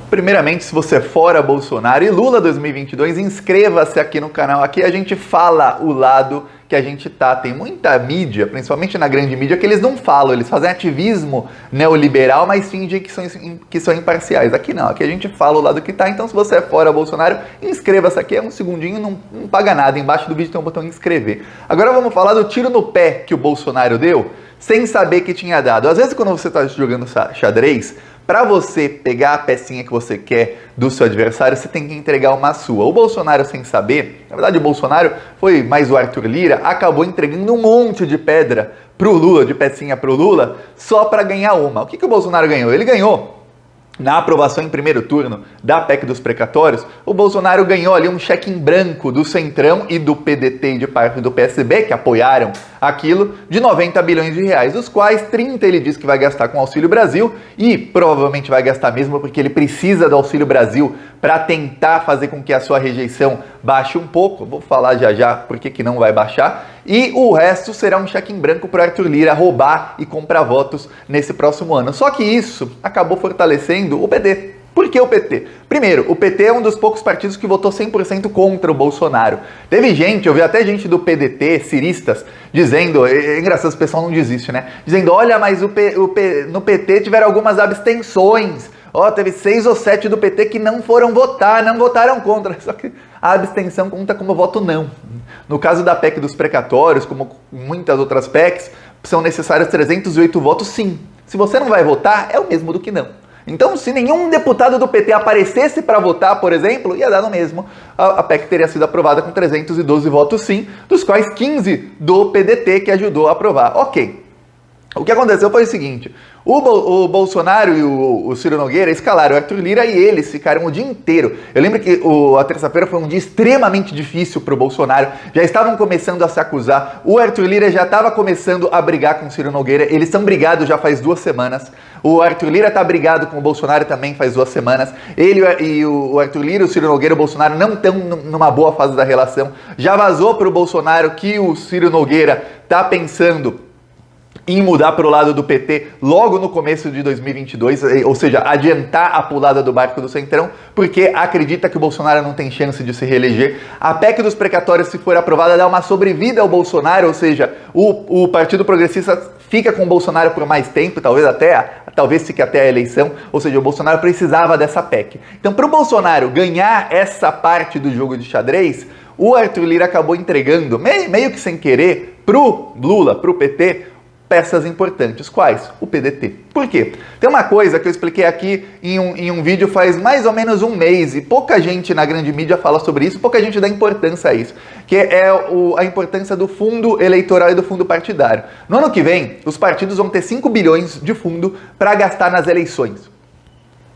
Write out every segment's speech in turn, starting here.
Primeiramente, se você é fora Bolsonaro e Lula 2022, inscreva-se aqui no canal. Aqui a gente fala o lado que a gente tá. Tem muita mídia, principalmente na grande mídia, que eles não falam. Eles fazem ativismo neoliberal, mas fingem que são imparciais. Aqui não, aqui a gente fala o lado que tá. Então, se você é fora Bolsonaro, inscreva-se aqui. É um segundinho, não paga nada. Embaixo do vídeo tem um botão inscrever. Agora vamos falar do tiro no pé que o Bolsonaro deu, sem saber que tinha dado. Às vezes, quando você tá jogando xadrez, para você pegar a pecinha que você quer do seu adversário, você tem que entregar uma sua. O Bolsonaro, sem saber, na verdade o Bolsonaro foi mais o Arthur Lira, acabou entregando um monte de pedra pro Lula, de pecinha pro Lula, só para ganhar uma. O que o Bolsonaro ganhou? Ele ganhou, na aprovação em primeiro turno da PEC dos precatórios, o Bolsonaro ganhou ali um cheque em branco do Centrão e do PDT e de parte do PSB, que apoiaram aquilo, de 90 bilhões de reais, dos quais 30 ele diz que vai gastar com o Auxílio Brasil, e provavelmente vai gastar mesmo porque ele precisa do Auxílio Brasil para tentar fazer com que a sua rejeição baixe um pouco. Vou falar já por que não vai baixar. E o resto será um cheque em branco para Arthur Lira roubar e comprar votos nesse próximo ano. Só que isso acabou fortalecendo o PT. Por que o PT? Primeiro, o PT é um dos poucos partidos que votou 100% contra o Bolsonaro. Teve gente, eu vi até gente do PDT, ciristas, dizendo, é engraçado, o pessoal não desiste, né? Dizendo, olha, mas no PT tiveram algumas abstenções. Teve 6 ou 7 do PT que não foram votar, não votaram contra. Só que a abstenção conta como voto não. No caso da PEC dos precatórios, como muitas outras PECs, são necessários 308 votos sim. Se você não vai votar, é o mesmo do que não. Então, se nenhum deputado do PT aparecesse para votar, por exemplo, ia dar no mesmo. A PEC teria sido aprovada com 312 votos sim, dos quais 15 do PDT que ajudou a aprovar. Ok. O que aconteceu foi o seguinte, o Bolsonaro e o Ciro Nogueira escalaram o Arthur Lira e eles ficaram o dia inteiro. Eu lembro que a terça-feira foi um dia extremamente difícil para o Bolsonaro, já estavam começando a se acusar, o Arthur Lira já estava começando a brigar com o Ciro Nogueira, eles estão brigados já faz 2 semanas, o Arthur Lira está brigado com o Bolsonaro também faz 2 semanas, ele e o Arthur Lira, o Ciro Nogueira e o Bolsonaro não estão numa boa fase da relação, já vazou para o Bolsonaro que o Ciro Nogueira está pensando em mudar para o lado do PT logo no começo de 2022, ou seja, adiantar a pulada do barco do Centrão, porque acredita que o Bolsonaro não tem chance de se reeleger. A PEC dos precatórios, se for aprovada, dá uma sobrevida ao Bolsonaro, ou seja, o Partido Progressista fica com o Bolsonaro por mais tempo, talvez fique até a eleição, ou seja, o Bolsonaro precisava dessa PEC. Então, para o Bolsonaro ganhar essa parte do jogo de xadrez, o Arthur Lira acabou entregando, meio que sem querer, pro Lula, pro PT, peças importantes. Quais? O PDT. Por quê? Tem uma coisa que eu expliquei aqui em um vídeo faz mais ou menos um mês e pouca gente na grande mídia fala sobre isso, pouca gente dá importância a isso, que é a importância do fundo eleitoral e do fundo partidário. No ano que vem, os partidos vão ter 5 bilhões de fundo para gastar nas eleições.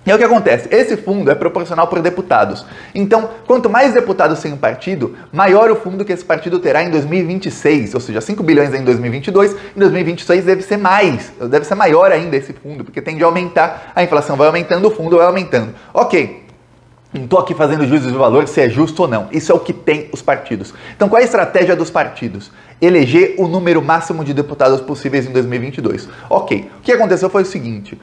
E é o que acontece, esse fundo é proporcional por deputados. Então, quanto mais deputados tem um partido, maior o fundo que esse partido terá em 2026. Ou seja, 5 bilhões em 2022, em 2026 deve ser maior ainda esse fundo, porque tende a aumentar, a inflação vai aumentando, o fundo vai aumentando. Ok. Não estou aqui fazendo juízo de valor se é justo ou não. Isso é o que tem os partidos. Então, qual é a estratégia dos partidos? Eleger o número máximo de deputados possíveis em 2022. Ok. O que aconteceu foi o seguinte.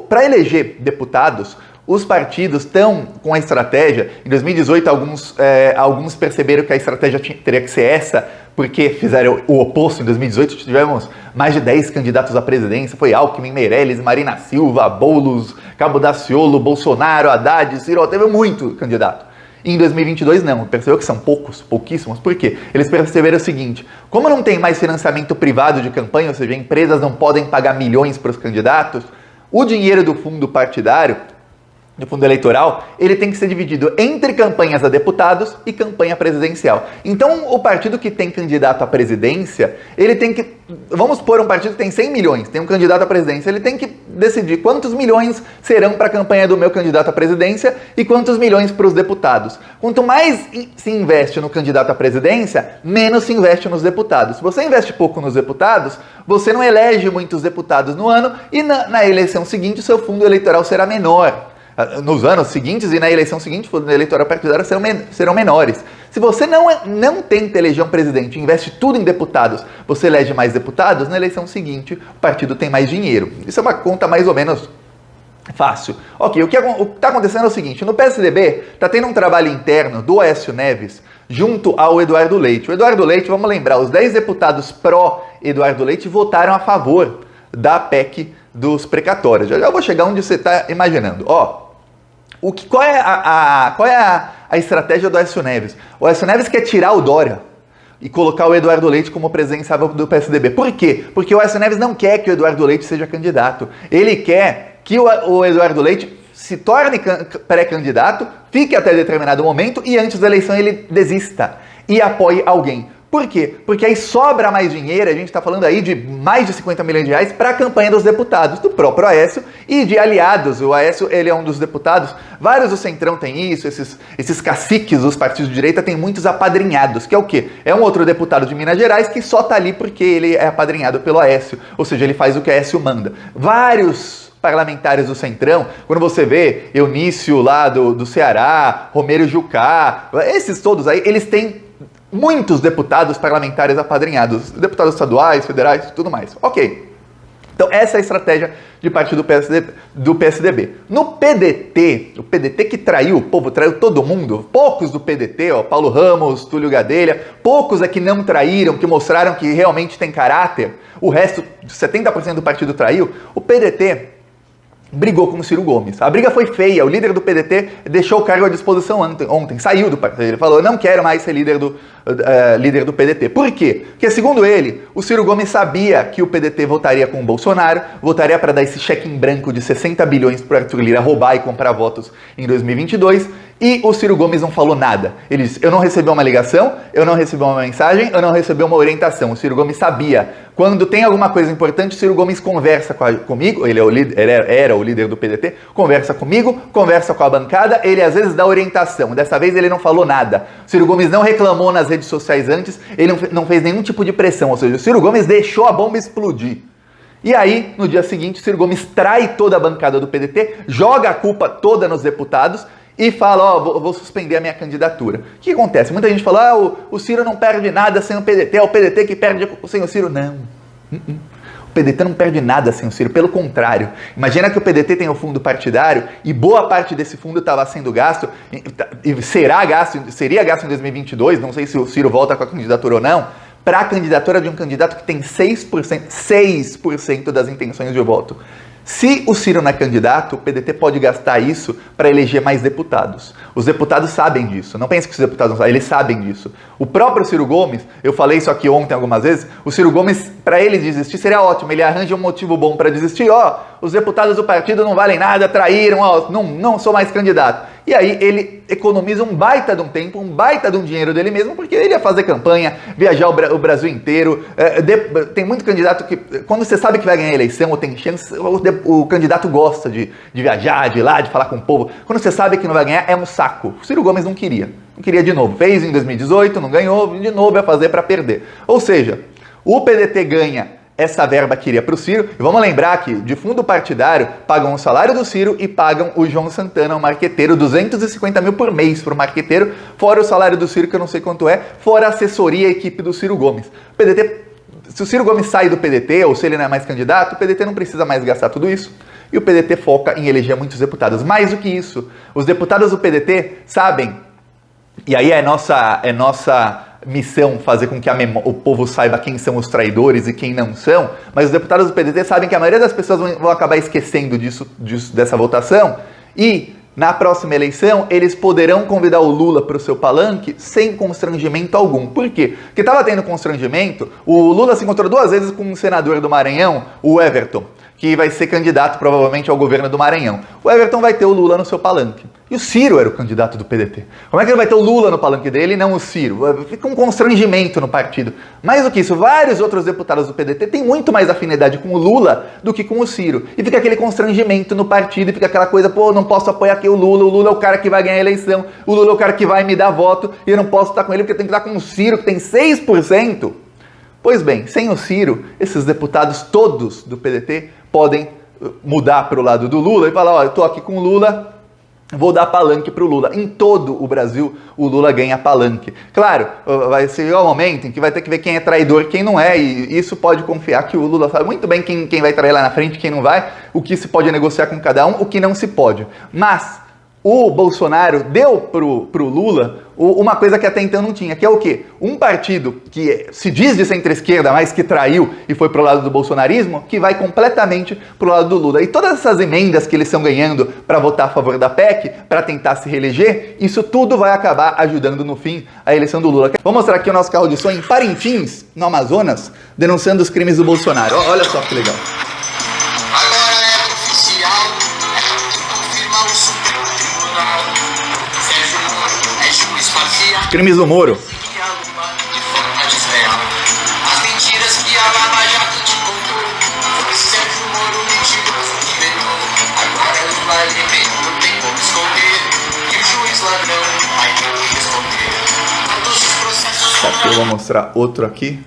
Para eleger deputados, os partidos estão com a estratégia. Em 2018, alguns perceberam que a estratégia teria que ser essa, porque fizeram o oposto. Em 2018 tivemos mais de 10 candidatos à presidência, foi Alckmin, Meirelles, Marina Silva, Boulos, Cabo Daciolo, Bolsonaro, Haddad, Ciro, teve muito candidato. Em 2022 não, percebeu que são pouquíssimos, por quê? Eles perceberam o seguinte, como não tem mais financiamento privado de campanha, ou seja, empresas não podem pagar milhões para os candidatos, o dinheiro do fundo partidário, do fundo eleitoral, ele tem que ser dividido entre campanhas a deputados e campanha presidencial. Então, o partido que tem candidato à presidência, ele tem que... Vamos supor um partido que tem 100 milhões, tem um candidato à presidência, ele tem que decidir quantos milhões serão para a campanha do meu candidato à presidência e quantos milhões para os deputados. Quanto mais se investe no candidato à presidência, menos se investe nos deputados. Se você investe pouco nos deputados, você não elege muitos deputados no ano e na eleição seguinte o seu fundo eleitoral será menor. Nos anos seguintes e na eleição seguinte, o fundo eleitoral partidário serão menores. Se você não tenta eleger um presidente e investe tudo em deputados, você elege mais deputados, na eleição seguinte o partido tem mais dinheiro. Isso é uma conta mais ou menos Fácil. Ok, o que está acontecendo é o seguinte, no PSDB está tendo um trabalho interno do Aécio Neves junto ao Eduardo Leite. O Eduardo Leite, vamos lembrar, os 10 deputados pró-Eduardo Leite votaram a favor da PEC dos precatórios. Já vou chegar onde você está imaginando. Qual é a estratégia do Aécio Neves? O Aécio Neves quer tirar o Dória e colocar o Eduardo Leite como presidenciável do PSDB. Por quê? Porque o Aécio Neves não quer que o Eduardo Leite seja candidato. Ele quer que o Eduardo Leite se torne pré-candidato, fique até determinado momento e antes da eleição ele desista e apoie alguém. Por quê? Porque aí sobra mais dinheiro, a gente está falando aí de mais de 50 milhões de reais para a campanha dos deputados, do próprio Aécio e de aliados. O Aécio, ele é um dos deputados, vários do Centrão têm isso, esses caciques dos partidos de direita têm muitos apadrinhados, que é o quê? É um outro deputado de Minas Gerais que só está ali porque ele é apadrinhado pelo Aécio, ou seja, ele faz o que o Aécio manda. Vários parlamentares do Centrão, quando você vê Eunício lá do Ceará, Romero Jucá, esses todos aí, eles têm muitos deputados parlamentares apadrinhados, deputados estaduais, federais, tudo mais. Ok. Então essa é a estratégia de parte do PSDB. No PDT, o PDT que traiu, o povo traiu todo mundo, poucos do PDT, Paulo Ramos, Túlio Gadelha, poucos é que não traíram, que mostraram que realmente tem caráter, o resto, 70% do partido traiu, o PDT brigou com o Ciro Gomes. A briga foi feia, o líder do PDT deixou o cargo à disposição ontem, saiu do partido, ele falou, eu não quero mais ser líder do PDT. Por quê? Porque, segundo ele, o Ciro Gomes sabia que o PDT votaria com o Bolsonaro, votaria para dar esse cheque em branco de 60 bilhões para o Arthur Lira roubar e comprar votos em 2022, e o Ciro Gomes não falou nada. Ele disse, eu não recebi uma ligação, eu não recebi uma mensagem, eu não recebi uma orientação. O Ciro Gomes sabia. Quando tem alguma coisa importante, o Ciro Gomes conversa comigo, ele era o líder do PDT, conversa comigo, conversa com a bancada, ele às vezes dá orientação. Dessa vez ele não falou nada. O Ciro Gomes não reclamou nas redes sociais antes, ele não fez nenhum tipo de pressão, ou seja, o Ciro Gomes deixou a bomba explodir. E aí, no dia seguinte, o Ciro Gomes trai toda a bancada do PDT, joga a culpa toda nos deputados e fala, vou suspender a minha candidatura. O que acontece? Muita gente fala, o Ciro não perde nada sem o PDT, é o PDT que perde sem o Ciro. Não. O PDT não perde nada sem o Ciro, pelo contrário. Imagina que o PDT tem o fundo partidário e boa parte desse fundo estava sendo gasto, e seria gasto em 2022, não sei se o Ciro volta com a candidatura ou não, para a candidatura de um candidato que tem 6% das intenções de voto. Se o Ciro não é candidato, o PDT pode gastar isso para eleger mais deputados. Os deputados sabem disso. Não pense que os deputados não sabem, eles sabem disso. O próprio Ciro Gomes, eu falei isso aqui ontem algumas vezes, o Ciro Gomes, para ele desistir, seria ótimo. Ele arranja um motivo bom para desistir. Os deputados do partido não valem nada, traíram, não sou mais candidato. E aí ele economiza um baita de um tempo, um baita de um dinheiro dele mesmo, porque ele ia fazer campanha, viajar o Brasil inteiro. Tem muito candidato que, quando você sabe que vai ganhar a eleição, ou tem chance, o candidato gosta de viajar, de ir lá, de falar com o povo. Quando você sabe que não vai ganhar, é um saco. O Ciro Gomes não queria de novo. Fez em 2018, não ganhou, de novo ia fazer para perder. Ou seja, o PDT ganha essa verba que iria para o Ciro. E vamos lembrar que de fundo partidário pagam o salário do Ciro e pagam o João Santana, o marqueteiro, 250 mil por mês para o marqueteiro, fora o salário do Ciro, que eu não sei quanto é, fora a assessoria e a equipe do Ciro Gomes. O PDT, se o Ciro Gomes sai do PDT, ou se ele não é mais candidato, o PDT não precisa mais gastar tudo isso. E o PDT foca em eleger muitos deputados. Mais do que isso, os deputados do PDT sabem, e aí é nossa missão fazer com que o povo saiba quem são os traidores e quem não são, mas os deputados do PDT sabem que a maioria das pessoas vão acabar esquecendo dessa votação, e na próxima eleição eles poderão convidar o Lula para o seu palanque sem constrangimento algum. Por quê? Porque estava tendo constrangimento, o Lula se encontrou 2 vezes com um senador do Maranhão, o Everton, que vai ser candidato provavelmente ao governo do Maranhão. O Everton vai ter o Lula no seu palanque. E o Ciro era o candidato do PDT. Como é que ele vai ter o Lula no palanque dele e não o Ciro? Fica um constrangimento no partido. Mais do que isso, vários outros deputados do PDT têm muito mais afinidade com o Lula do que com o Ciro. E fica aquele constrangimento no partido, e fica aquela coisa, não posso apoiar aqui o Lula é o cara que vai ganhar a eleição, o Lula é o cara que vai me dar voto, e eu não posso estar com ele porque eu tenho que estar com o Ciro, que tem 6%. Pois bem, sem o Ciro, esses deputados todos do PDT podem mudar para o lado do Lula e falar, eu estou aqui com o Lula, vou dar palanque para o Lula. Em todo o Brasil, o Lula ganha palanque. Claro, vai ser o momento em que vai ter que ver quem é traidor e quem não é, e isso pode confiar que o Lula sabe muito bem quem vai trair lá na frente, quem não vai, o que se pode negociar com cada um, o que não se pode. Mas o Bolsonaro deu pro Lula uma coisa que até então não tinha, que é o quê? Um partido que se diz de centro-esquerda, mas que traiu e foi pro lado do bolsonarismo, que vai completamente pro lado do Lula. E todas essas emendas que eles estão ganhando para votar a favor da PEC, para tentar se reeleger, isso tudo vai acabar ajudando no fim a eleição do Lula. Vou mostrar aqui o nosso carro de som em Parintins, no Amazonas, denunciando os crimes do Bolsonaro. Olha só que legal. Crimes do Moro. As mentiras que a Lava Jato te contou. Foi Sérgio Moro mentiroso que inventou. Agora Lula liberou, não tem como esconder. E o juiz ladrão vai ter que responder. Todos os processos. Aqui eu vou mostrar outro aqui.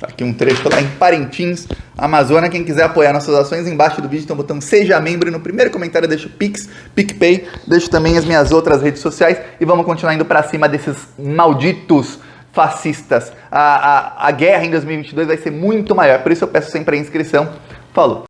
Aqui um trecho lá em Parintins, Amazônia. Quem quiser apoiar nossas ações, embaixo do vídeo tem o botão Seja Membro e no primeiro comentário deixo o Pix, PicPay, deixo também as minhas outras redes sociais e vamos continuar indo pra cima desses malditos fascistas. A guerra em 2022 vai ser muito maior, por isso eu peço sempre a inscrição. Falou!